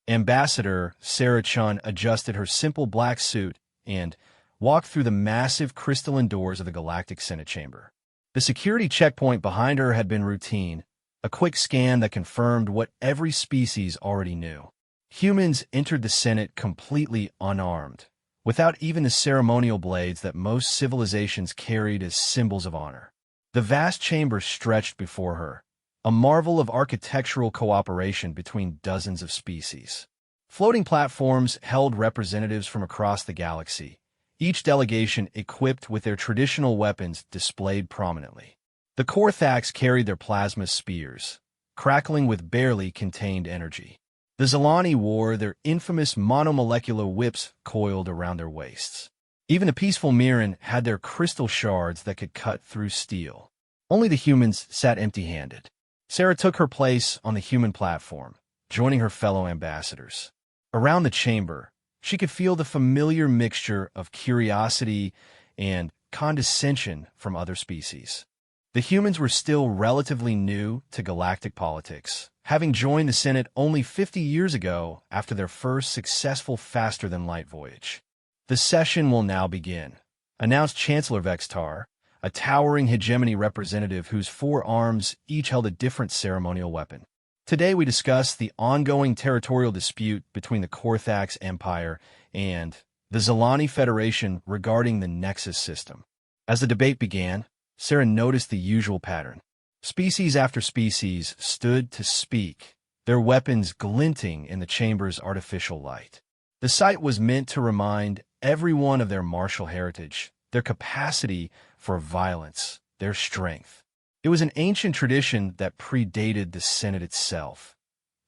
Ambassador Sarah Chun adjusted her simple black suit and walked through the massive crystalline doors of the Galactic Senate chamber. The security checkpoint behind her had been routine, a quick scan that confirmed what every species already knew. Humans entered the Senate completely unarmed, without even the ceremonial blades that most civilizations carried as symbols of honor. The vast chamber stretched before her, a marvel of architectural cooperation between dozens of species. Floating platforms held representatives from across the galaxy, each delegation equipped with their traditional weapons displayed prominently. The Korthax carried their plasma spears, crackling with barely contained energy. The Zilani wore their infamous monomolecular whips coiled around their waists. Even the peaceful Mirren had their crystal shards that could cut through steel. Only the humans sat empty-handed. Sarah took her place on the human platform, joining her fellow ambassadors. Around the chamber, she could feel the familiar mixture of curiosity and condescension from other species. The humans were still relatively new to galactic politics, having joined the Senate only 50 years ago after their first successful faster-than-light voyage. "The session will now begin," announced Chancellor Vextar, a towering hegemony representative whose 4 arms each held a different ceremonial weapon. "Today we discuss the ongoing territorial dispute between the Korthax Empire and the Zilani Federation regarding the Nexus system." As the debate began, Sarah noticed the usual pattern. Species after species stood to speak, their weapons glinting in the chamber's artificial light. The sight was meant to remind everyone of their martial heritage, their capacity for violence, their strength. It was an ancient tradition that predated the Senate itself.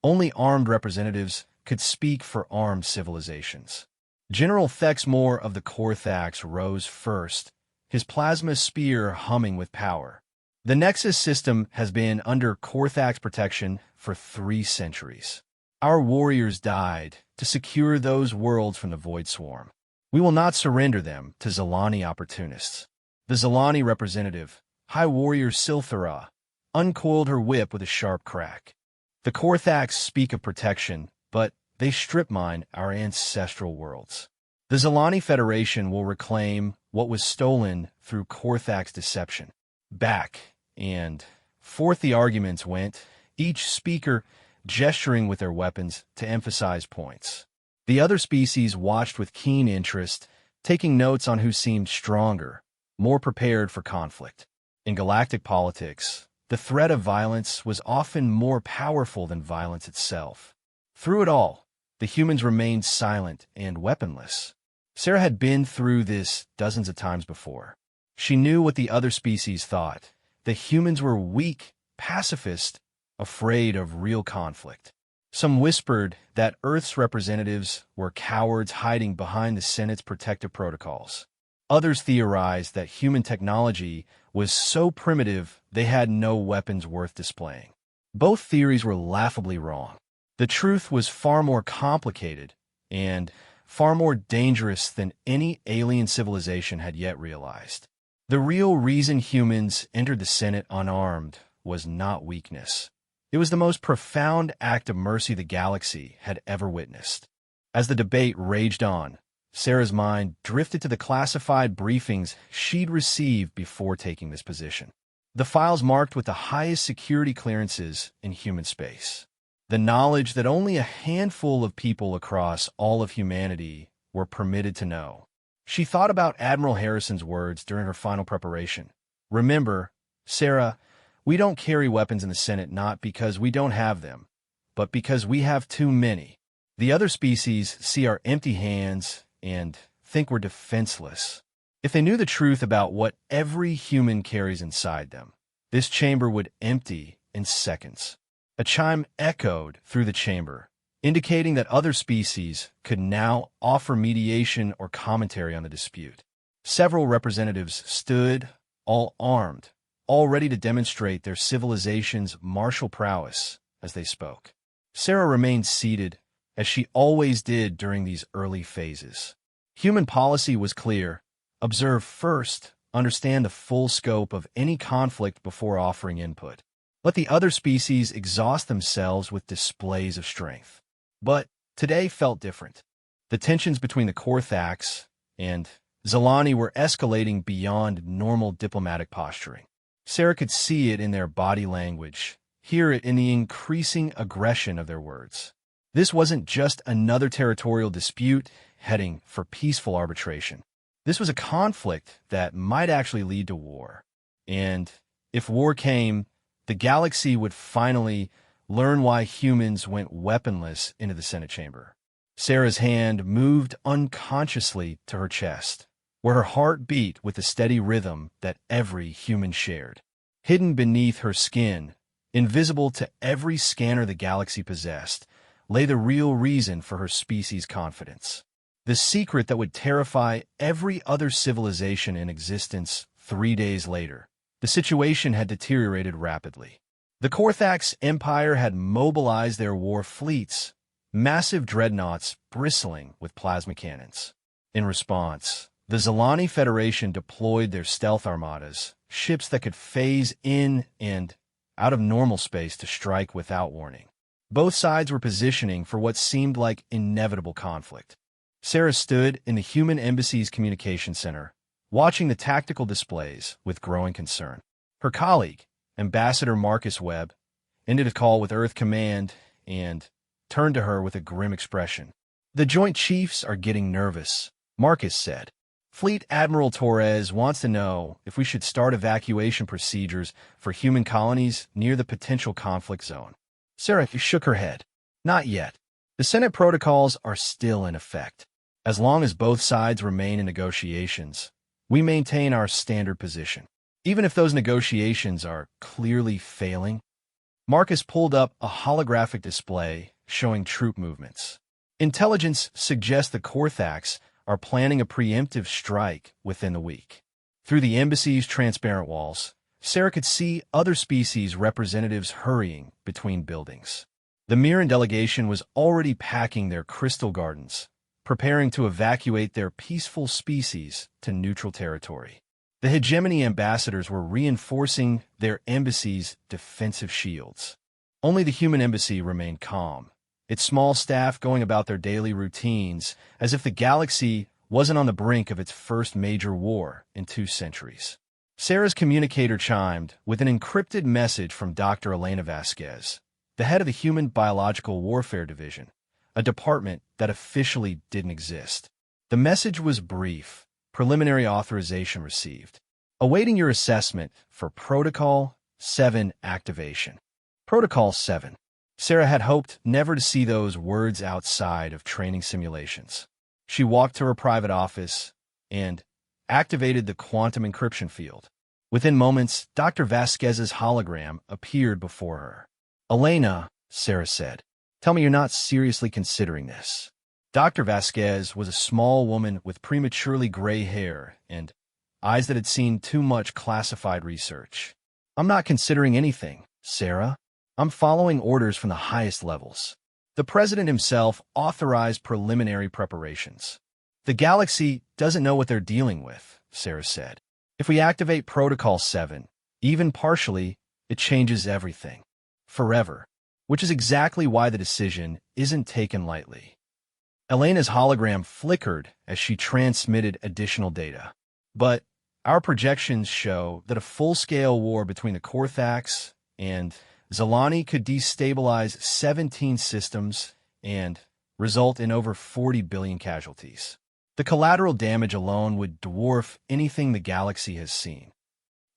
Only armed representatives could speak for armed civilizations. General Thexmore of the Korthax rose first, his plasma spear humming with power. "The Nexus system has been under Korthax protection for 3 centuries. Our warriors died to secure those worlds from the Void Swarm. We will not surrender them to Zilani opportunists." The Zilani representative, High Warrior Silthara, uncoiled her whip with a sharp crack. "The Korthax speak of protection, but they strip mine our ancestral worlds. The Zilani Federation will reclaim what was stolen through Korthax deception." Back and forth the arguments went, each speaker gesturing with their weapons to emphasize points. The other species watched with keen interest, taking notes on who seemed stronger, more prepared for conflict. In galactic politics, the threat of violence was often more powerful than violence itself. Through it all, the humans remained silent and weaponless. Sarah had been through this dozens of times before. She knew what the other species thought. The humans were weak, pacifist, afraid of real conflict. Some whispered that Earth's representatives were cowards hiding behind the Senate's protective protocols. Others theorized that human technology was so primitive they had no weapons worth displaying. Both theories were laughably wrong. The truth was far more complicated and far more dangerous than any alien civilization had yet realized. The real reason humans entered the Senate unarmed was not weakness. It was the most profound act of mercy the galaxy had ever witnessed. As the debate raged on, Sarah's mind drifted to the classified briefings she'd received before taking this position. The files marked with the highest security clearances in human space. The knowledge that only a handful of people across all of humanity were permitted to know. She thought about Admiral Harrison's words during her final preparation. "Remember, Sarah, we don't carry weapons in the Senate not because we don't have them, but because we have too many. The other species see our empty hands and think we're defenseless. If they knew the truth about what every human carries inside them, this chamber would empty in seconds." A chime echoed through the chamber, indicating that other species could now offer mediation or commentary on the dispute. Several representatives stood, all armed, all ready to demonstrate their civilization's martial prowess as they spoke. Sarah remained seated, as she always did during these early phases. Human policy was clear: observe first, understand the full scope of any conflict before offering input. Let the other species exhaust themselves with displays of strength. But Today felt different. The tensions between the Korthax and Zalani were escalating beyond normal diplomatic posturing. Sarah could see it in their body language, hear it in the increasing aggression of their words. This wasn't just another territorial dispute heading for peaceful arbitration. This was a conflict that might actually lead to war. And if war came, the galaxy would finally learn why humans went weaponless into the Senate chamber. Sarah's hand moved unconsciously to her chest, where her heart beat with the steady rhythm that every human shared. Hidden beneath her skin, invisible to every scanner the galaxy possessed, lay the real reason for her species' confidence. The secret that would terrify every other civilization in existence 3 days later. The situation had deteriorated rapidly. The Korthax Empire had mobilized their war fleets, massive dreadnoughts bristling with plasma cannons. In response, the Zalani Federation deployed their stealth armadas, ships that could phase in and out of normal space to strike without warning. Both sides were positioning for what seemed like inevitable conflict. Sarah stood in the human embassy's communication center, watching the tactical displays with growing concern. Her colleague, Ambassador Marcus Webb, ended a call with Earth Command and turned to her with a grim expression. "The Joint Chiefs are getting nervous," Marcus said. "Fleet Admiral Torres wants to know if we should start evacuation procedures for human colonies near the potential conflict zone." Sarah shook her head. "Not yet. The Senate protocols are still in effect. As long as both sides remain in negotiations, we maintain our standard position. Even if those negotiations are clearly failing." Marcus pulled up a holographic display showing troop movements. "Intelligence suggests the Korthax are planning a preemptive strike within the week." Through the embassy's transparent walls, Sarah could see other species representatives hurrying between buildings. The Mirren delegation was already packing their crystal gardens, preparing to evacuate their peaceful species to neutral territory. The hegemony ambassadors were reinforcing their embassy's defensive shields. Only the human embassy remained calm, its small staff going about their daily routines as if the galaxy wasn't on the brink of its first major war in 2 centuries. Sarah's communicator chimed with an encrypted message from Dr. Elena Vasquez, the head of the Human Biological Warfare Division, a department that officially didn't exist. The message was brief: preliminary authorization received. Awaiting your assessment for Protocol 7 activation. Protocol 7. Sarah had hoped never to see those words outside of training simulations. She walked to her private office and activated the quantum encryption field. Within moments, Dr. Vasquez's hologram appeared before her. "Elena," Sarah said, "tell me you're not seriously considering this." Dr. Vasquez was a small woman with prematurely gray hair and eyes that had seen too much classified research. "I'm not considering anything, Sarah. I'm following orders from the highest levels." The president himself authorized preliminary preparations. "The galaxy doesn't know what they're dealing with," Sarah said. "If we activate Protocol 7, even partially, it changes everything. Forever. Which is exactly why the decision isn't taken lightly." Elena's hologram flickered as she transmitted additional data. "But our projections show that a full-scale war between the Korthax and Zalani could destabilize 17 systems and result in over 40 billion casualties. The collateral damage alone would dwarf anything the galaxy has seen."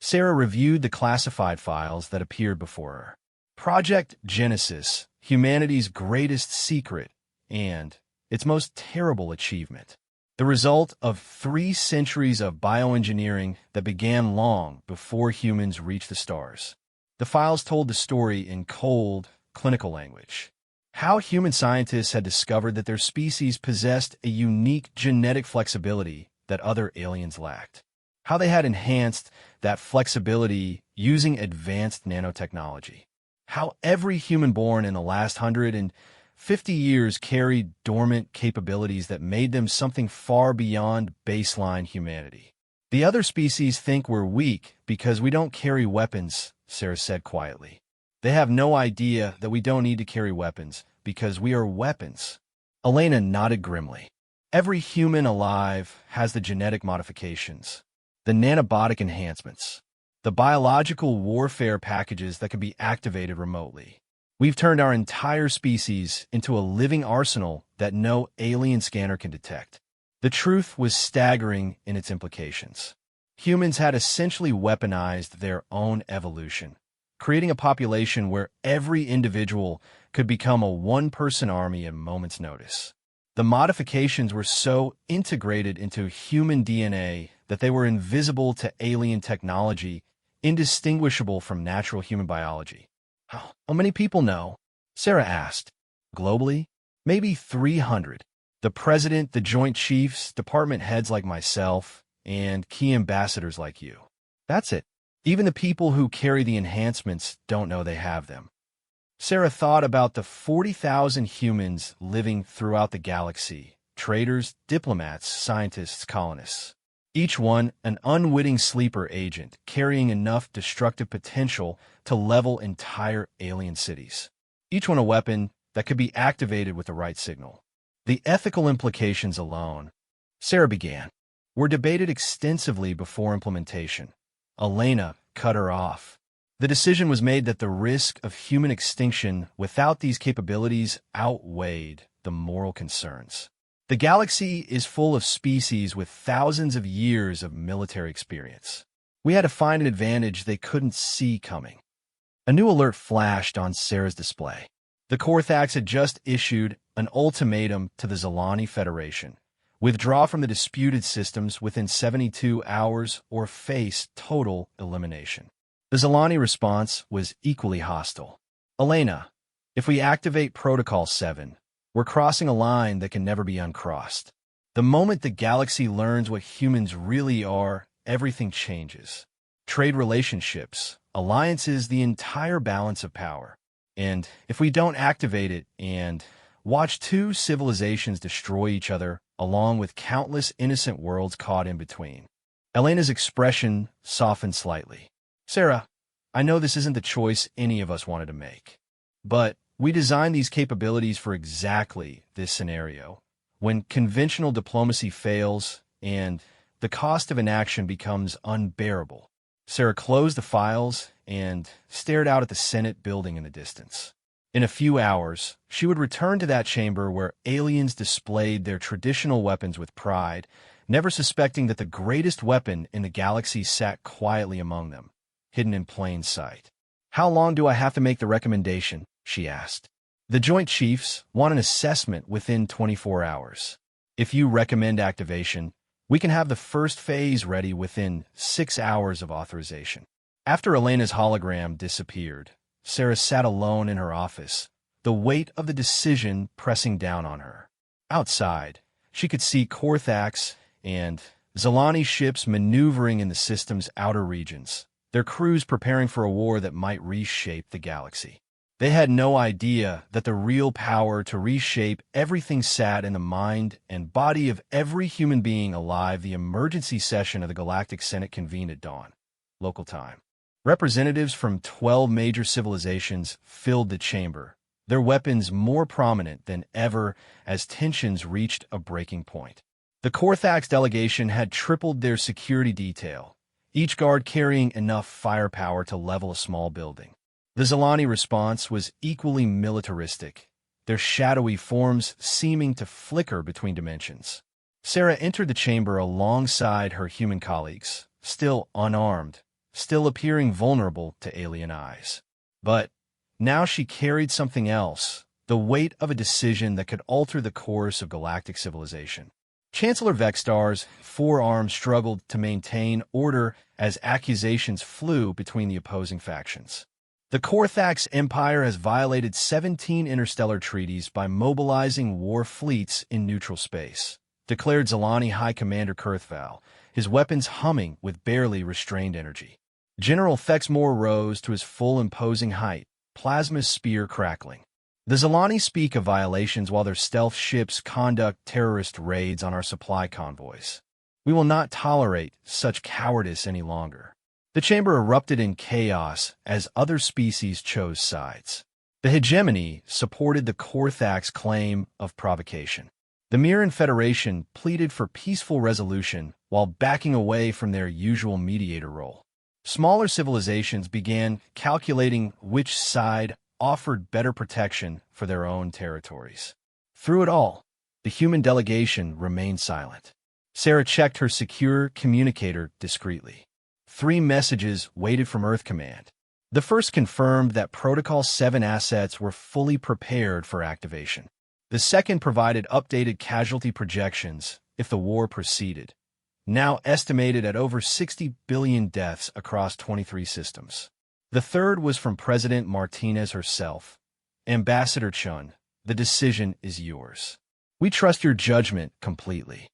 Sarah reviewed the classified files that appeared before her. Project Genesis, humanity's greatest secret and its most terrible achievement. The result of 3 centuries of bioengineering that began long before humans reached the stars. The files told the story in cold, clinical language. How human scientists had discovered that their species possessed a unique genetic flexibility that other aliens lacked. How they had enhanced that flexibility using advanced nanotechnology. How every human born in the last 150 years carried dormant capabilities that made them something far beyond baseline humanity. "The other species think we're weak because we don't carry weapons," Sarah said quietly. "They have no idea that we don't need to carry weapons because we are weapons." Elena nodded grimly. Every human alive has the genetic modifications, the nanobotic enhancements, the biological warfare packages that can be activated remotely. We've turned our entire species into a living arsenal that no alien scanner can detect. The truth was staggering in its implications. Humans had essentially weaponized their own evolution, creating a population where every individual could become a one-person army at a moment's notice. The modifications were so integrated into human DNA that they were invisible to alien technology, indistinguishable from natural human biology. How many people know? Sarah asked. Globally? Maybe 300. The president, the joint chiefs, department heads like myself, and key ambassadors like you. That's it. Even the people who carry the enhancements don't know they have them. Sarah thought about the 40,000 humans living throughout the galaxy, traders, diplomats, scientists, colonists. Each one an unwitting sleeper agent carrying enough destructive potential to level entire alien cities. Each one a weapon that could be activated with the right signal. The ethical implications alone, Sarah began, were debated extensively before implementation. Elena cut her off. The decision was made that the risk of human extinction without these capabilities outweighed the moral concerns. The galaxy is full of species with thousands of years of military experience. We had to find an advantage they couldn't see coming. A new alert flashed on Sarah's display. The Korthax had just issued an ultimatum to the Zilani Federation. Withdraw from the disputed systems within 72 hours or face total elimination. The Zilani response was equally hostile. Elena, if we activate Protocol 7, we're crossing a line that can never be uncrossed. The moment the galaxy learns what humans really are, everything changes. Trade relationships, alliances, the entire balance of power. And if we don't activate it and watch two civilizations destroy each other, along with countless innocent worlds caught in between. Elena's expression softened slightly. Sarah, I know this isn't the choice any of us wanted to make, but we designed these capabilities for exactly this scenario, when conventional diplomacy fails and the cost of inaction becomes unbearable. Sarah closed the files and stared out at the Senate building in the distance. In a few hours, she would return to that chamber where aliens displayed their traditional weapons with pride, never suspecting that the greatest weapon in the galaxy sat quietly among them, hidden in plain sight. How long do I have to make the recommendation? She asked. The Joint Chiefs want an assessment within 24 hours. If you recommend activation, we can have the first phase ready within 6 hours of authorization. After Elena's hologram disappeared, Sarah sat alone in her office, the weight of the decision pressing down on her. Outside, she could see Korthax and Zilani ships maneuvering in the system's outer regions, their crews preparing for a war that might reshape the galaxy. They had no idea that the real power to reshape everything sat in the mind and body of every human being alive. The emergency session of the Galactic Senate convened at dawn, local time. Representatives from 12 major civilizations filled the chamber, their weapons more prominent than ever as tensions reached a breaking point. The Korthax delegation had tripled their security detail, each guard carrying enough firepower to level a small building. The Zilani response was equally militaristic, their shadowy forms seeming to flicker between dimensions. Sarah entered the chamber alongside her human colleagues, still unarmed, still appearing vulnerable to alien eyes. But now she carried something else, the weight of a decision that could alter the course of galactic civilization. Chancellor Vextar's forearm struggled to maintain order as accusations flew between the opposing factions. The Korthax Empire has violated 17 interstellar treaties by mobilizing war fleets in neutral space, declared Zilani High Commander Kurthval, his weapons humming with barely restrained energy. General Thexmore rose to his full imposing height, plasma spear crackling. The Zilani speak of violations while their stealth ships conduct terrorist raids on our supply convoys. We will not tolerate such cowardice any longer. The chamber erupted in chaos as other species chose sides. The hegemony supported the Korthak's claim of provocation. The Mirren Federation pleaded for peaceful resolution while backing away from their usual mediator role. Smaller civilizations began calculating which side offered better protection for their own territories. Through it all, the human delegation remained silent. Sarah checked her secure communicator discreetly. 3 messages waited from Earth Command. The first confirmed that Protocol 7 assets were fully prepared for activation. The second provided updated casualty projections if the war proceeded, now estimated at over 60 billion deaths across 23 systems. The third was from President Martinez herself. Ambassador Chun, the decision is yours. We trust your judgment completely.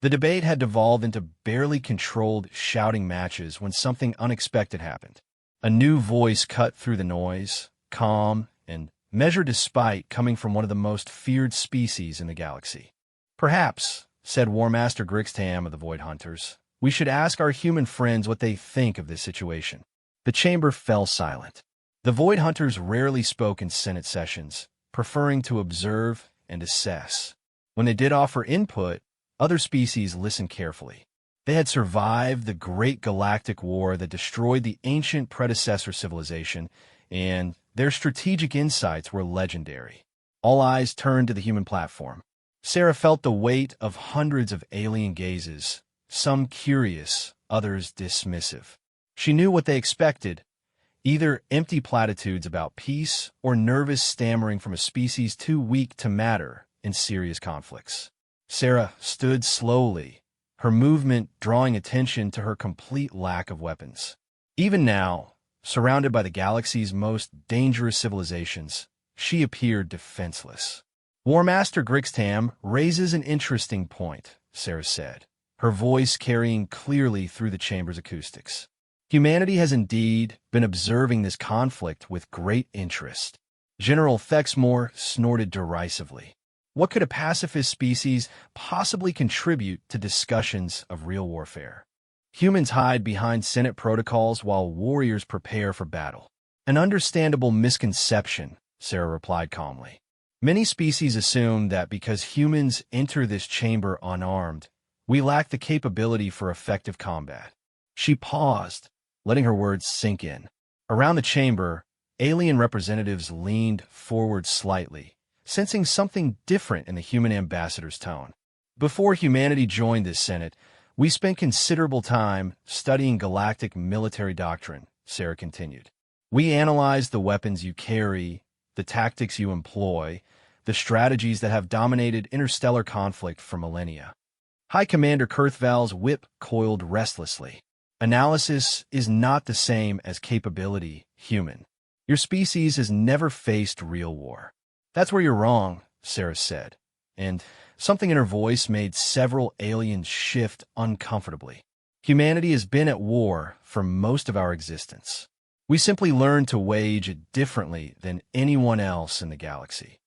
The debate had devolved into barely controlled shouting matches when something unexpected happened. A new voice cut through the noise, calm and measured despite coming from one of the most feared species in the galaxy. Perhaps, said War Master Grixtam of the Void Hunters, we should ask our human friends what they think of this situation. The chamber fell silent. The Void Hunters rarely spoke in Senate sessions, preferring to observe and assess. When they did offer input, other species listened carefully. They had survived the Great Galactic War that destroyed the ancient predecessor civilization, and their strategic insights were legendary. All eyes turned to the human platform. Sarah felt the weight of hundreds of alien gazes, some curious, others dismissive. She knew what they expected, either empty platitudes about peace or nervous stammering from a species too weak to matter in serious conflicts. Sarah stood slowly, her movement drawing attention to her complete lack of weapons. Even now, surrounded by the galaxy's most dangerous civilizations, she appeared defenseless. War Master Grixtam raises an interesting point, Sarah said, her voice carrying clearly through the chamber's acoustics. Humanity has indeed been observing this conflict with great interest. General Thexmore snorted derisively. What could a pacifist species possibly contribute to discussions of real warfare? Humans hide behind Senate protocols while warriors prepare for battle. An understandable misconception, Sarah replied calmly. Many species assume that because humans enter this chamber unarmed, we lack the capability for effective combat. She paused, letting her words sink in. Around the chamber, alien representatives leaned forward slightly, sensing something different in the human ambassador's tone. Before humanity joined this Senate, we spent considerable time studying galactic military doctrine, Sarah continued. We analyzed the weapons you carry, the tactics you employ, the strategies that have dominated interstellar conflict for millennia. High Commander Kurthval's whip coiled restlessly. Analysis is not the same as capability, human. Your species has never faced real war. That's where you're wrong, Sarah said, and something in her voice made several aliens shift uncomfortably. Humanity has been at war for most of our existence. We simply learned to wage it differently than anyone else in the galaxy.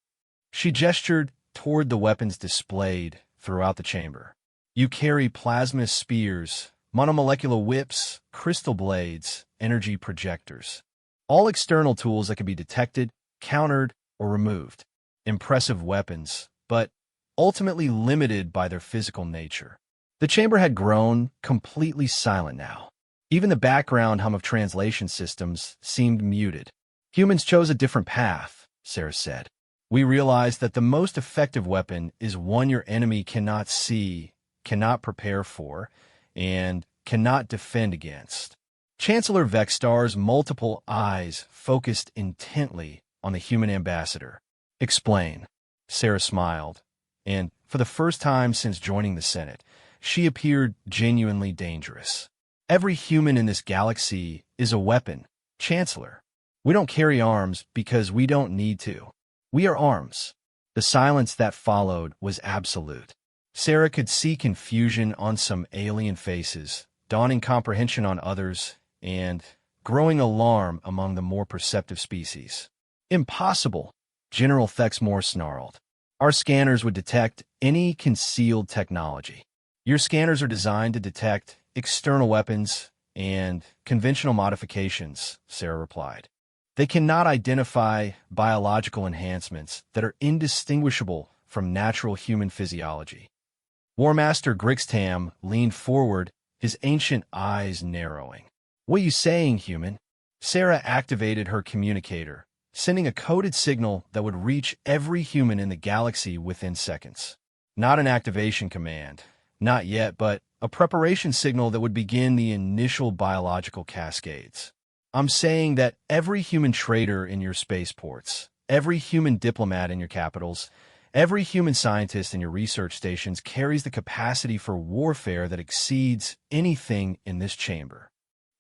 She gestured toward the weapons displayed throughout the chamber. You carry plasma spears, monomolecular whips, crystal blades, energy projectors. All external tools that can be detected, countered, or removed. Impressive weapons, but ultimately limited by their physical nature. The chamber had grown completely silent now. Even the background hum of translation systems seemed muted. Humans chose a different path, Sarah said. We realized that the most effective weapon is one your enemy cannot see, cannot prepare for, and cannot defend against. Chancellor Vexstar's multiple eyes focused intently on the human ambassador. Explain. Sarah smiled, and for the first time since joining the Senate, she appeared genuinely dangerous. Every human in this galaxy is a weapon, Chancellor. We don't carry arms because we don't need to. We are arms. The silence that followed was absolute. Sarah could see confusion on some alien faces, dawning comprehension on others, and growing alarm among the more perceptive species. Impossible, General Thexmore snarled. Our scanners would detect any concealed technology. Your scanners are designed to detect external weapons and conventional modifications, Sarah replied. They cannot identify biological enhancements that are indistinguishable from natural human physiology. War Master Grixtam leaned forward, his ancient eyes narrowing. "What are you saying, human?" Sarah activated her communicator, sending a coded signal that would reach every human in the galaxy within seconds. Not an activation command, not yet, but a preparation signal that would begin the initial biological cascades. "I'm saying that every human trader in your spaceports, every human diplomat in your capitals, every human scientist in your research stations carries the capacity for warfare that exceeds anything in this chamber."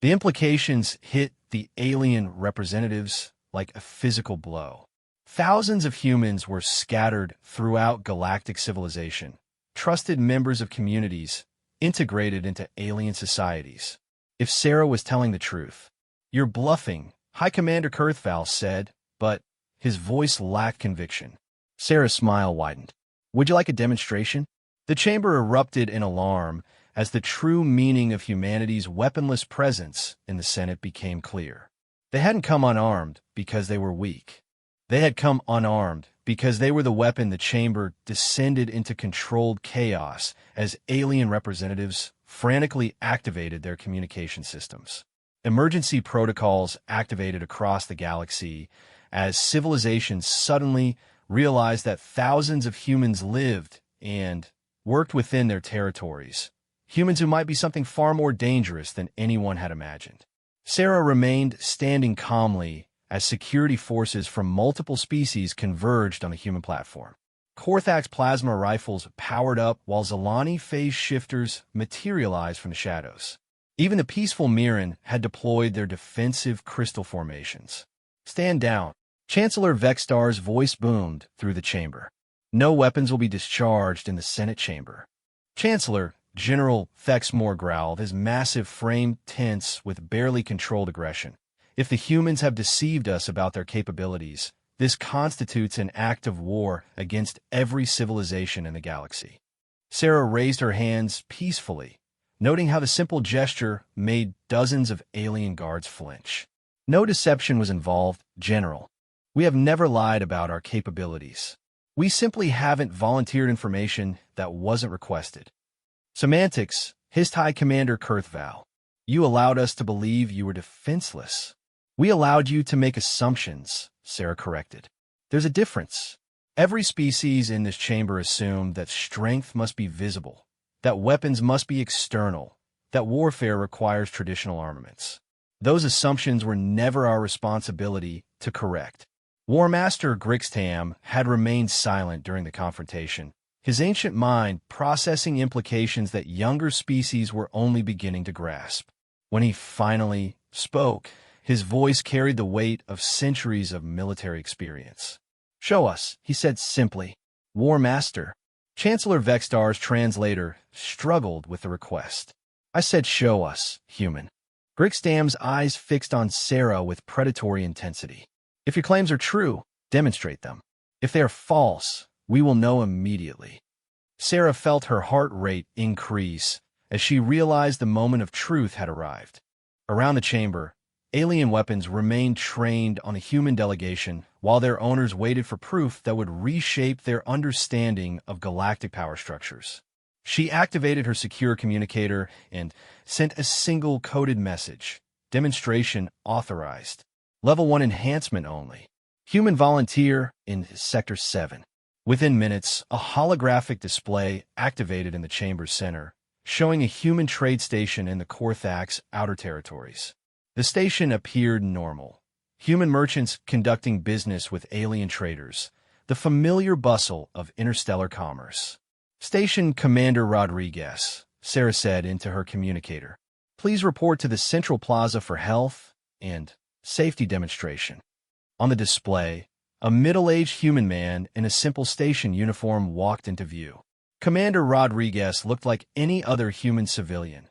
The implications hit the alien representatives like a physical blow. Thousands of humans were scattered throughout galactic civilization, trusted members of communities, integrated into alien societies. If Sarah was telling the truth, "You're bluffing," High Commander Kurthval said, but his voice lacked conviction. Sarah's smile widened. "Would you like a demonstration?" The chamber erupted in alarm as the true meaning of humanity's weaponless presence in the Senate became clear. They hadn't come unarmed because they were weak. They had come unarmed because they were the weapon the chamber descended into controlled chaos as alien representatives frantically activated their communication systems. Emergency protocols activated across the galaxy as civilizations suddenly realized that thousands of humans lived and worked within their territories. Humans who might be something far more dangerous than anyone had imagined. Sarah remained standing calmly as security forces from multiple species converged on the human platform. Korthak's plasma rifles powered up while Zalani phase shifters materialized from the shadows. Even the peaceful Mirren had deployed their defensive crystal formations. "Stand down." Chancellor Vextar's voice boomed through the chamber. "No weapons will be discharged in the Senate chamber." Chancellor General Thexmore growled, his massive frame tense with barely controlled aggression. "If the humans have deceived us about their capabilities, this constitutes an act of war against every civilization in the galaxy." Sarah raised her hands peacefully, noting how the simple gesture made dozens of alien guards flinch. "No deception was involved, General. We have never lied about our capabilities. We simply haven't volunteered information that wasn't requested." "Semantics," hissed High Commander Kurthval. "You allowed us to believe you were defenseless." "We allowed you to make assumptions," Sarah corrected. "There's a difference. Every species in this chamber assumed that strength must be visible, that weapons must be external, that warfare requires traditional armaments. Those assumptions were never our responsibility to correct." War Master Grixtam had remained silent during the confrontation, his ancient mind processing implications that younger species were only beginning to grasp. When he finally spoke, his voice carried the weight of centuries of military experience. "Show us," he said simply. "War Master." Chancellor Vextar's translator struggled with the request. "I said show us, human." Grixtam's eyes fixed on Sarah with predatory intensity. "If your claims are true, demonstrate them. If they are false, we will know immediately." Sarah felt her heart rate increase as she realized the moment of truth had arrived. Around the chamber, alien weapons remained trained on a human delegation while their owners waited for proof that would reshape their understanding of galactic power structures. She activated her secure communicator and sent a single coded message. "Demonstration authorized. Level 1 enhancement only. Human volunteer in Sector 7. Within minutes, a holographic display activated in the chamber's center, showing a human trade station in the Korthak's outer territories. The station appeared normal. Human merchants conducting business with alien traders, the familiar bustle of interstellar commerce. "Station Commander Rodriguez," Sarah said into her communicator. "Please report to the Central Plaza for health and safety demonstration." On the display, a middle-aged human man in a simple station uniform walked into view. Commander Rodriguez looked like any other human civilian.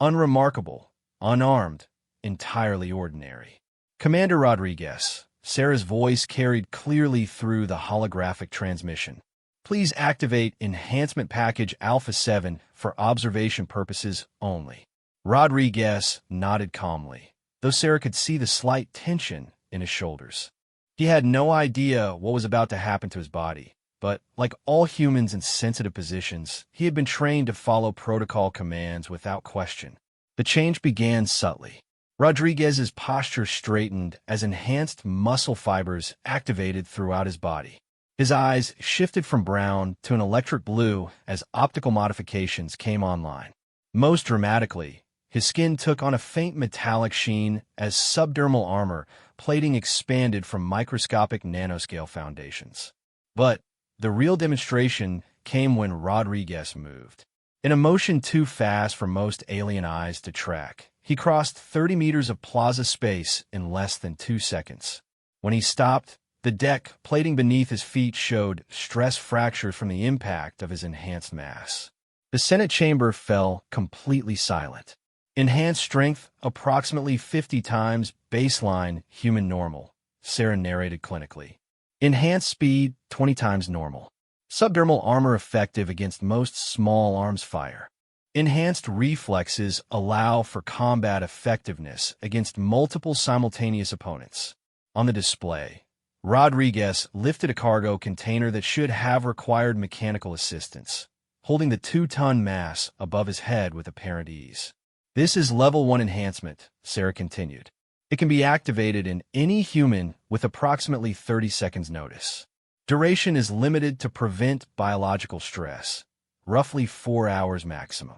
Unremarkable, unarmed, entirely ordinary. "Commander Rodriguez," Sarah's voice carried clearly through the holographic transmission. "Please activate Enhancement Package Alpha 7 for observation purposes only." Rodriguez nodded calmly, though Sarah could see the slight tension in his shoulders. He had no idea what was about to happen to his body, but like all humans in sensitive positions, he had been trained to follow protocol commands without question. The change began subtly. Rodriguez's posture straightened as enhanced muscle fibers activated throughout his body. His eyes shifted from brown to an electric blue as optical modifications came online. Most dramatically, his skin took on a faint metallic sheen as subdermal armor plating expanded from microscopic nanoscale foundations. But the real demonstration came when Rodriguez moved. In a motion too fast for most alien eyes to track, he crossed 30 meters of plaza space in less than 2 seconds. When he stopped, the deck plating beneath his feet showed stress fractures from the impact of his enhanced mass. The Senate chamber fell completely silent. Enhanced strength approximately 50 times baseline human normal, Sarah narrated clinically. Enhanced speed 20 times normal. Subdermal armor effective against most small arms fire. Enhanced reflexes allow for combat effectiveness against multiple simultaneous opponents. On the display, Rodriguez lifted a cargo container that should have required mechanical assistance, holding the 2-ton mass above his head with apparent ease. This is Level 1 enhancement, Sarah continued. It can be activated in any human with approximately 30 seconds notice. Duration is limited to prevent biological stress, roughly 4 hours maximum.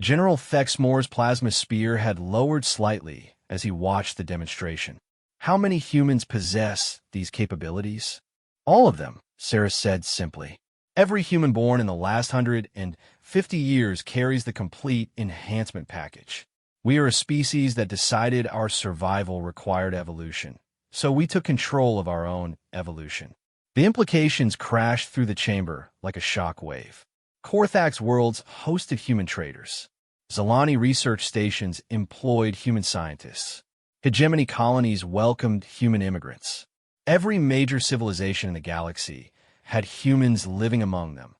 General Thexmore's plasma spear had lowered slightly as he watched the demonstration. How many humans possess these capabilities? All of them, Sarah said simply. Every human born in the last 150 years carries the complete enhancement package. We are a species that decided our survival required evolution, so we took control of our own evolution. The implications crashed through the chamber like a shock wave. Korthak's worlds hosted human traders. Zalani research stations employed human scientists. Hegemony colonies welcomed human immigrants. Every major civilization in the galaxy had humans living among them.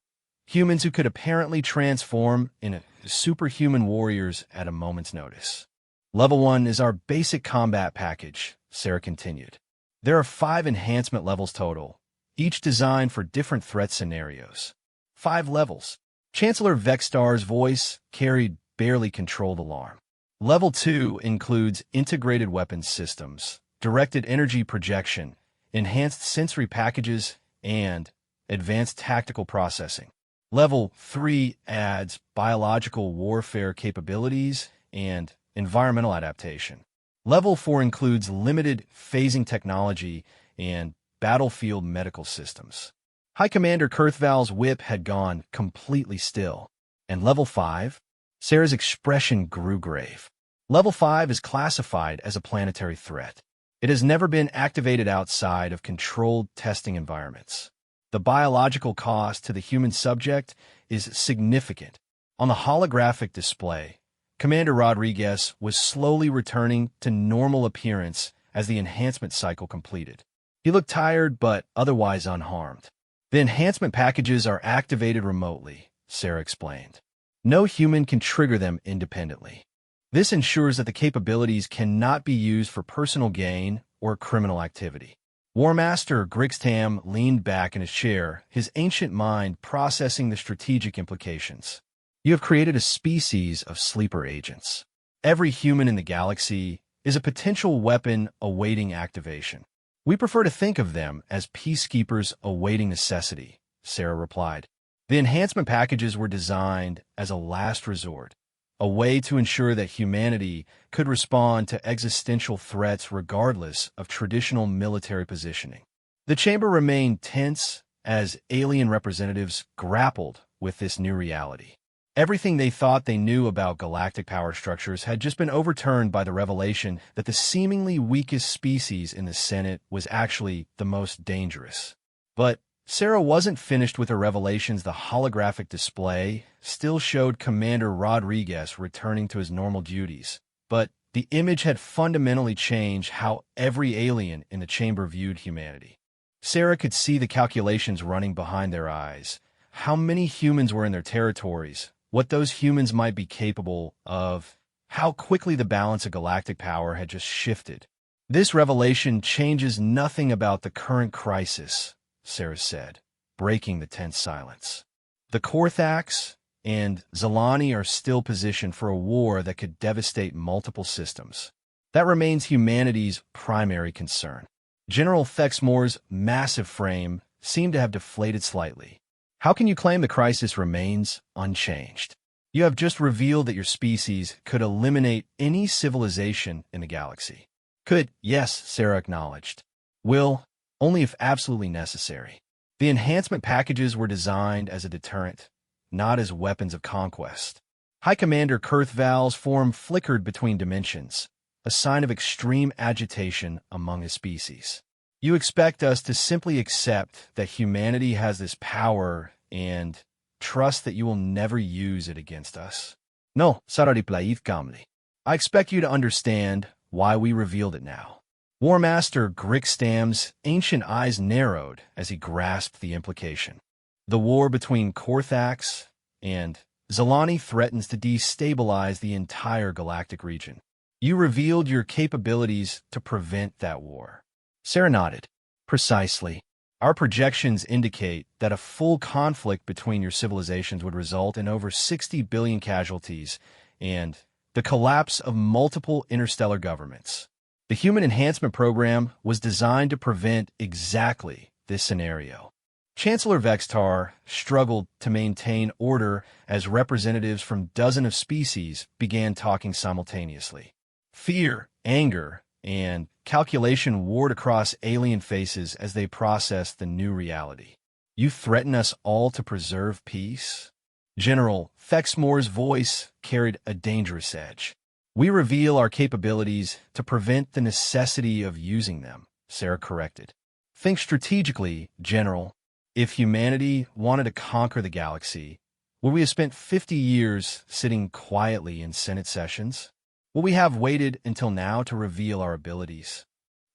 Humans who could apparently transform into superhuman warriors at a moment's notice. Level 1 is our basic combat package, Sarah continued. There are 5 enhancement levels total, each designed for different threat scenarios. 5 levels. Chancellor Vexstar's voice carried barely controlled alarm. Level 2 includes integrated weapons systems, directed energy projection, enhanced sensory packages, and advanced tactical processing. Level 3 adds biological warfare capabilities and environmental adaptation. Level 4 includes limited phasing technology and battlefield medical systems. High Commander Kurthval's whip had gone completely still. And Level 5? Sarah's expression grew grave. Level 5 is classified as a planetary threat. It has never been activated outside of controlled testing environments. The biological cost to the human subject is significant. On the holographic display, Commander Rodriguez was slowly returning to normal appearance as the enhancement cycle completed. He looked tired but otherwise unharmed. The enhancement packages are activated remotely, Sarah explained. No human can trigger them independently. This ensures that the capabilities cannot be used for personal gain or criminal activity. War Master Grixtam leaned back in his chair, his ancient mind processing the strategic implications. You have created a species of sleeper agents. Every human in the galaxy is a potential weapon awaiting activation. We prefer to think of them as peacekeepers awaiting necessity, Sarah replied. The enhancement packages were designed as a last resort, a way to ensure that humanity could respond to existential threats regardless of traditional military positioning. The chamber remained tense as alien representatives grappled with this new reality. Everything they thought they knew about galactic power structures had just been overturned by the revelation that the seemingly weakest species in the Senate was actually the most dangerous. But Sarah wasn't finished with her revelations. The holographic display still showed Commander Rodriguez returning to his normal duties, but the image had fundamentally changed how every alien in the chamber viewed humanity. Sarah could see the calculations running behind their eyes, how many humans were in their territories, what those humans might be capable of, how quickly the balance of galactic power had just shifted. This revelation changes nothing about the current crisis, Sarah said, breaking the tense silence. The Korthax and Zalani are still positioned for a war that could devastate multiple systems. That remains humanity's primary concern. General Thexmore's massive frame seemed to have deflated slightly. How can you claim the crisis remains unchanged? You have just revealed that your species could eliminate any civilization in the galaxy. Could, yes, Sarah acknowledged. Will, only if absolutely necessary. The enhancement packages were designed as a deterrent, not as weapons of conquest. High Commander Kurthval's form flickered between dimensions, a sign of extreme agitation among his species. You expect us to simply accept that humanity has this power and trust that you will never use it against us? No, Sarariplaith Gamli. I expect you to understand why we revealed it now. War Master Grickstam's ancient eyes narrowed as he grasped the implication. The war between Korthax and Zalani threatens to destabilize the entire galactic region. You revealed your capabilities to prevent that war. Sarah nodded. Precisely. Our projections indicate that a full conflict between your civilizations would result in over 60 billion casualties and the collapse of multiple interstellar governments. The Human Enhancement Program was designed to prevent exactly this scenario. Chancellor Vextar struggled to maintain order as representatives from dozens of species began talking simultaneously. Fear, anger, and calculation warred across alien faces as they processed the new reality. You threaten us all to preserve peace? General Thexmore's voice carried a dangerous edge. We reveal our capabilities to prevent the necessity of using them, Sarah corrected. Think strategically, General. If humanity wanted to conquer the galaxy, would we have spent 50 years sitting quietly in Senate sessions? Will we have waited until now to reveal our abilities?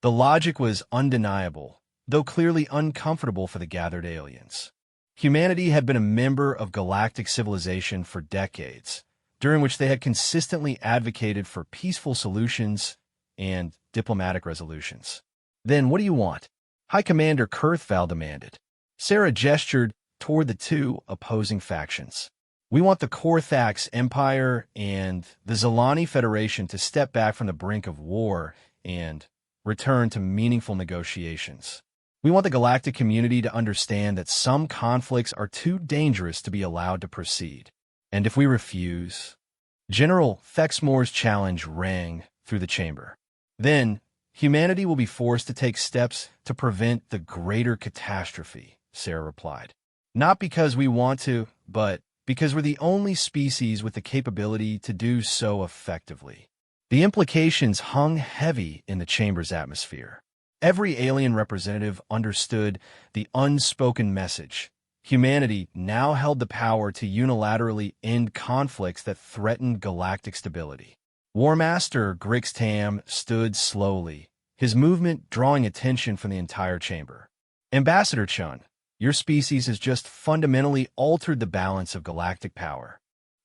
The logic was undeniable, though clearly uncomfortable for the gathered aliens. Humanity had been a member of galactic civilization for decades, during which they had consistently advocated for peaceful solutions and diplomatic resolutions. Then what do you want? High Commander Kurthval demanded. Sarah gestured toward the two opposing factions. We want the Korthax Empire and the Zalani Federation to step back from the brink of war and return to meaningful negotiations. We want the galactic community to understand that some conflicts are too dangerous to be allowed to proceed. And if we refuse, General Thexmore's challenge rang through the chamber. Then, humanity will be forced to take steps to prevent the greater catastrophe, Sarah replied. Not because we want to, but because we're the only species with the capability to do so effectively. The implications hung heavy in the chamber's atmosphere. Every alien representative understood the unspoken message. Humanity now held the power to unilaterally end conflicts that threatened galactic stability. War Master Grigstam stood slowly, his movement drawing attention from the entire chamber. Ambassador Chun, your species has just fundamentally altered the balance of galactic power.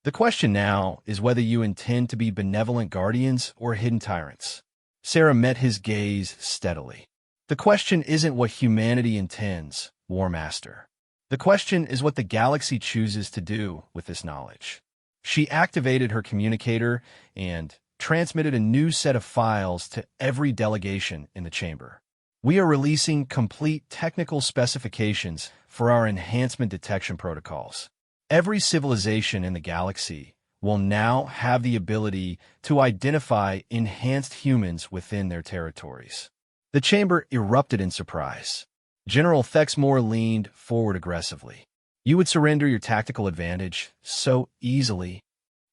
The question now is whether you intend to be benevolent guardians or hidden tyrants. Sarah met his gaze steadily. The question isn't what humanity intends, War Master. The question is what the galaxy chooses to do with this knowledge. She activated her communicator and transmitted a new set of files to every delegation in the chamber. We are releasing complete technical specifications for our enhancement detection protocols. Every civilization in the galaxy will now have the ability to identify enhanced humans within their territories. The chamber erupted in surprise. General Thexmore leaned forward aggressively. You would surrender your tactical advantage so easily.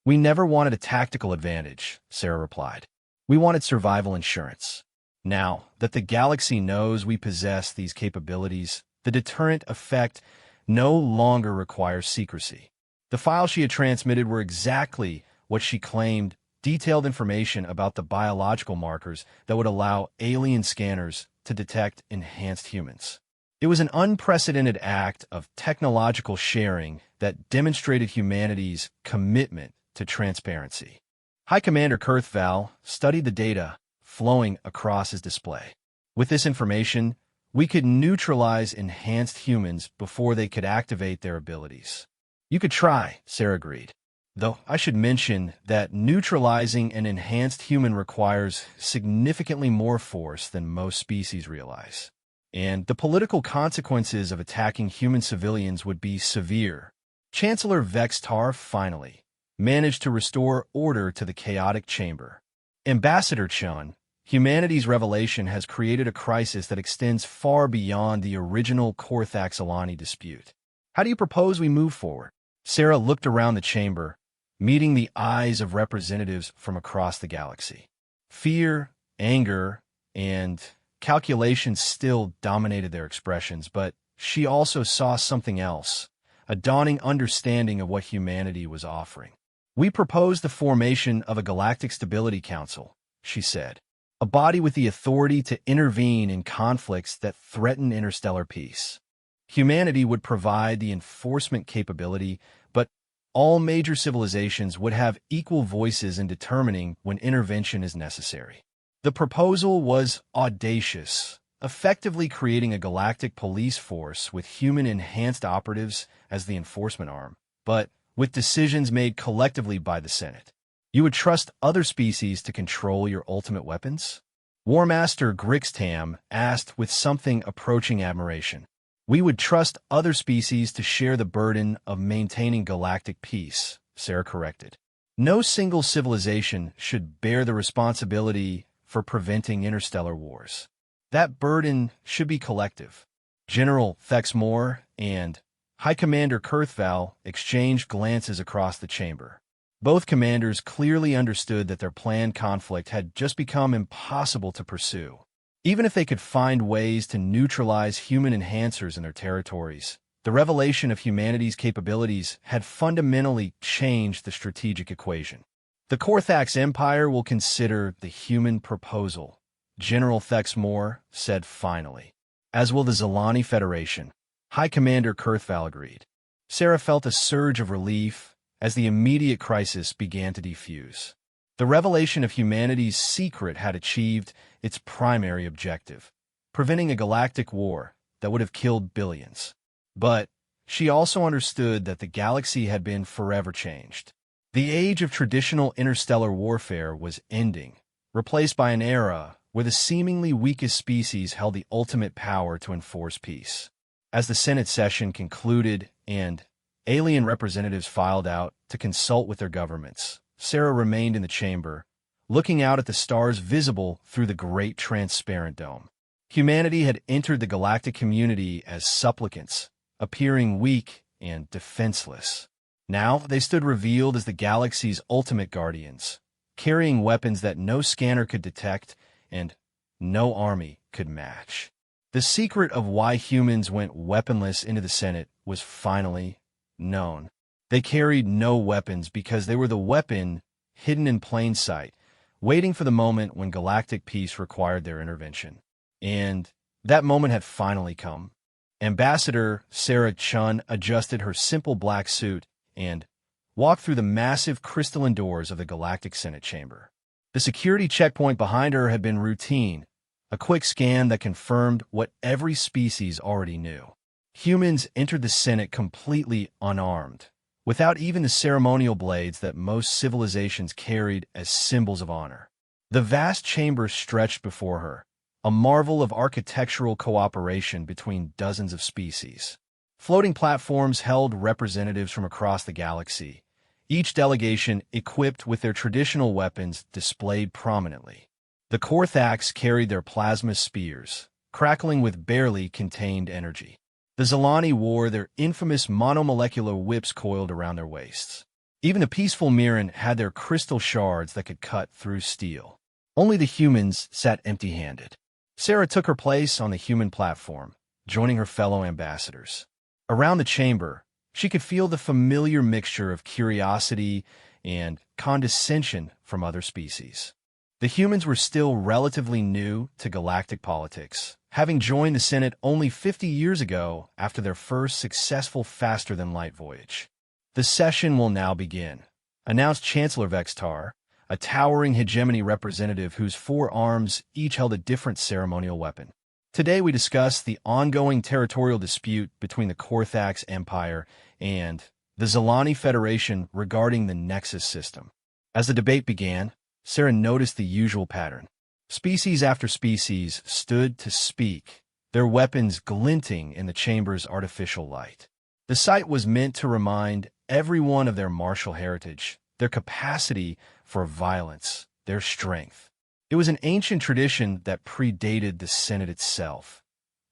We never wanted a tactical advantage, Sarah replied. We wanted survival insurance. Now that the galaxy knows we possess these capabilities, the deterrent effect no longer requires secrecy. The files she had transmitted were exactly what she claimed, detailed information about the biological markers that would allow alien scanners to detect enhanced humans. It was an unprecedented act of technological sharing that demonstrated humanity's commitment to transparency. High Commander Kurthval studied the data flowing across his display. With this information, we could neutralize enhanced humans before they could activate their abilities. You could try, Sarah agreed. Though I should mention that neutralizing an enhanced human requires significantly more force than most species realize. And the political consequences of attacking human civilians would be severe. Chancellor Vextar finally managed to restore order to the chaotic chamber. Ambassador Chun, humanity's revelation has created a crisis that extends far beyond the original Korthax-Alani dispute. How do you propose we move forward? Sarah looked around the chamber, meeting the eyes of representatives from across the galaxy. Fear, anger, and calculation still dominated their expressions, but she also saw something else, a dawning understanding of what humanity was offering. We propose the formation of a Galactic Stability Council, she said, a body with the authority to intervene in conflicts that threaten interstellar peace. Humanity would provide the enforcement capability, but all major civilizations would have equal voices in determining when intervention is necessary. The proposal was audacious, effectively creating a galactic police force with human-enhanced operatives as the enforcement arm, but with decisions made collectively by the Senate. You would trust other species to control your ultimate weapons? War Master Grixtam asked with something approaching admiration. We would trust other species to share the burden of maintaining galactic peace, Sarah corrected. No single civilization should bear the responsibility for preventing interstellar wars. That burden should be collective. General Thexmore and High Commander Kurthval exchanged glances across the chamber. Both commanders clearly understood that their planned conflict had just become impossible to pursue. Even if they could find ways to neutralize human enhancers in their territories, the revelation of humanity's capabilities had fundamentally changed the strategic equation. The Korthax Empire will consider the human proposal, General Thexmore said finally, as will the Zalani Federation. High Commander Kurthval agreed. Sarah felt a surge of relief as the immediate crisis began to defuse. The revelation of humanity's secret had achieved its primary objective, preventing a galactic war that would have killed billions. But she also understood that the galaxy had been forever changed. The age of traditional interstellar warfare was ending, replaced by an era where the seemingly weakest species held the ultimate power to enforce peace. As the Senate session concluded and alien representatives filed out to consult with their governments, Sarah remained in the chamber, looking out at the stars visible through the great transparent dome. Humanity had entered the galactic community as supplicants, appearing weak and defenseless. Now they stood revealed as the galaxy's ultimate guardians, carrying weapons that no scanner could detect and no army could match. The secret of why humans went weaponless into the Senate was finally known. They carried no weapons because they were the weapon hidden in plain sight, waiting for the moment when galactic peace required their intervention. And that moment had finally come. Ambassador Sarah Chun adjusted her simple black suit and walked through the massive crystalline doors of the Galactic Senate chamber. The security checkpoint behind her had been routine, a quick scan that confirmed what every species already knew. Humans entered the Senate completely unarmed, without even the ceremonial blades that most civilizations carried as symbols of honor. The vast chamber stretched before her, a marvel of architectural cooperation between dozens of species. Floating platforms held representatives from across the galaxy, each delegation equipped with their traditional weapons displayed prominently. The Korthax carried their plasma spears, crackling with barely contained energy. The Zalani wore their infamous monomolecular whips coiled around their waists. Even the peaceful Mirren had their crystal shards that could cut through steel. Only the humans sat empty-handed. Sarah took her place on the human platform, joining her fellow ambassadors. Around the chamber, she could feel the familiar mixture of curiosity and condescension from other species. The humans were still relatively new to galactic politics, having joined the Senate only 50 years ago after their first successful faster-than-light voyage. The session will now begin, announced Chancellor Vextar, a towering hegemony representative whose 4 arms each held a different ceremonial weapon. Today we discuss the ongoing territorial dispute between the Korthax Empire and the Zilani Federation regarding the Nexus system. As the debate began, Sarah noticed the usual pattern. Species after species stood to speak, their weapons glinting in the chamber's artificial light. The sight was meant to remind everyone of their martial heritage, their capacity for violence, their strength. It was an ancient tradition that predated the Senate itself.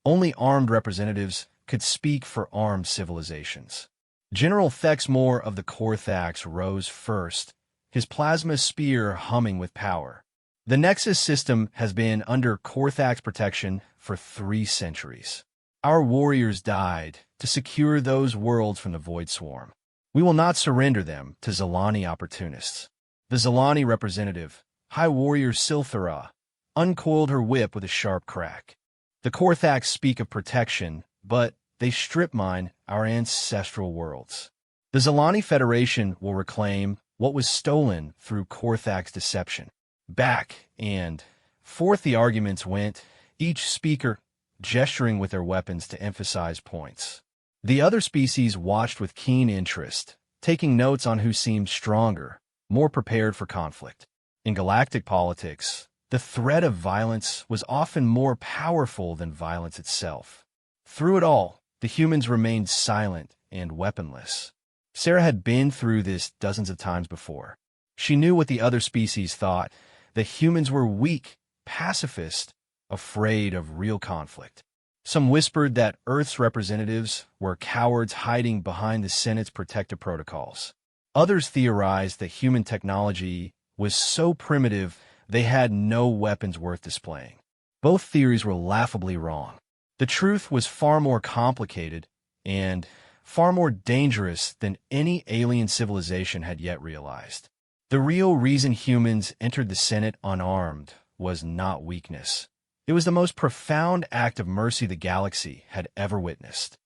Only armed representatives could speak for armed civilizations. General Thexmore of the Korthax rose first, his plasma spear humming with power. The Nexus system has been under Korthax protection for 3 centuries. Our warriors died to secure those worlds from the Void Swarm. We will not surrender them to Zilani opportunists. The Zilani representative, High Warrior Silthara, uncoiled her whip with a sharp crack. The Korthax speak of protection, but they strip mine our ancestral worlds. The Zilani Federation will reclaim what was stolen through Korthax deception. Back and forth the arguments went, each speaker gesturing with their weapons to emphasize points. The other species watched with keen interest, taking notes on who seemed stronger, more prepared for conflict. In galactic politics, the threat of violence was often more powerful than violence itself. Through it all, the humans remained silent and weaponless. Sarah had been through this dozens of times before. She knew what the other species thought, that humans were weak, pacifist, afraid of real conflict. Some whispered that Earth's representatives were cowards hiding behind the Senate's protective protocols. Others theorized that human technology was so primitive they had no weapons worth displaying. Both theories were laughably wrong. The truth was far more complicated and far more dangerous than any alien civilization had yet realized. The real reason humans entered the Senate unarmed was not weakness. It was the most profound act of mercy the galaxy had ever witnessed.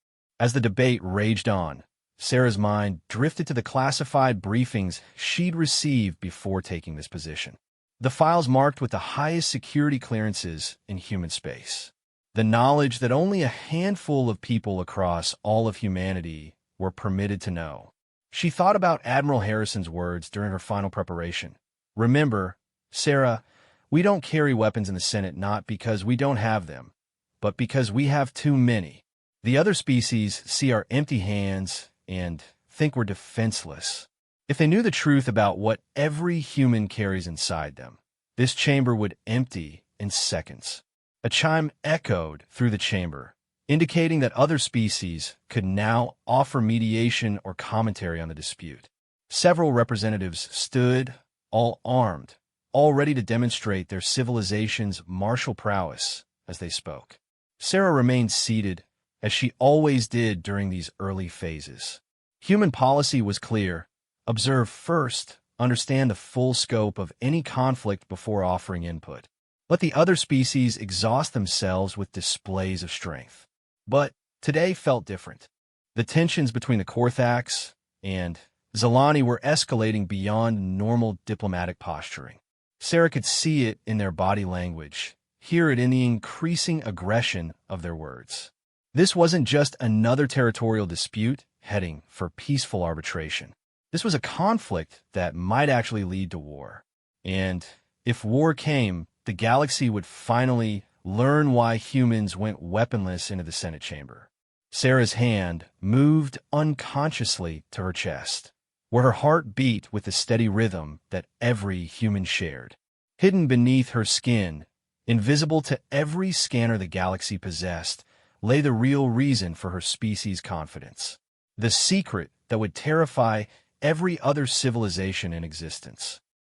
As the debate raged on, Sarah's mind drifted to the classified briefings she'd received before taking this position. The files marked with the highest security clearances in human space. The knowledge that only a handful of people across all of humanity were permitted to know. She thought about Admiral Harrison's words during her final preparation. Remember, Sarah, we don't carry weapons in the Senate not because we don't have them, but because we have too many. The other species see our empty hands and think we're defenseless. If they knew the truth about what every human carries inside them, this chamber would empty in seconds. A chime echoed through the chamber, indicating that other species could now offer mediation or commentary on the dispute. Several representatives stood, all armed, all ready to demonstrate their civilization's martial prowess as they spoke. Sarah remained seated, as she always did during these early phases. Human policy was clear. Observe first, understand the full scope of any conflict before offering input. Let the other species exhaust themselves with displays of strength. But today felt different. The tensions between the Korthax and Zilani were escalating beyond normal diplomatic posturing. Sarah could see it in their body language, hear it in the increasing aggression of their words. This wasn't just another territorial dispute heading for peaceful arbitration. This was a conflict that might actually lead to war. And if war came, the galaxy would finally learn why humans went weaponless into the Senate chamber. Sarah's hand moved unconsciously to her chest, where her heart beat with the steady rhythm that every human shared. Hidden beneath her skin, invisible to every scanner the galaxy possessed, lay the real reason for her species' confidence. The secret that would terrify every other civilization in existence.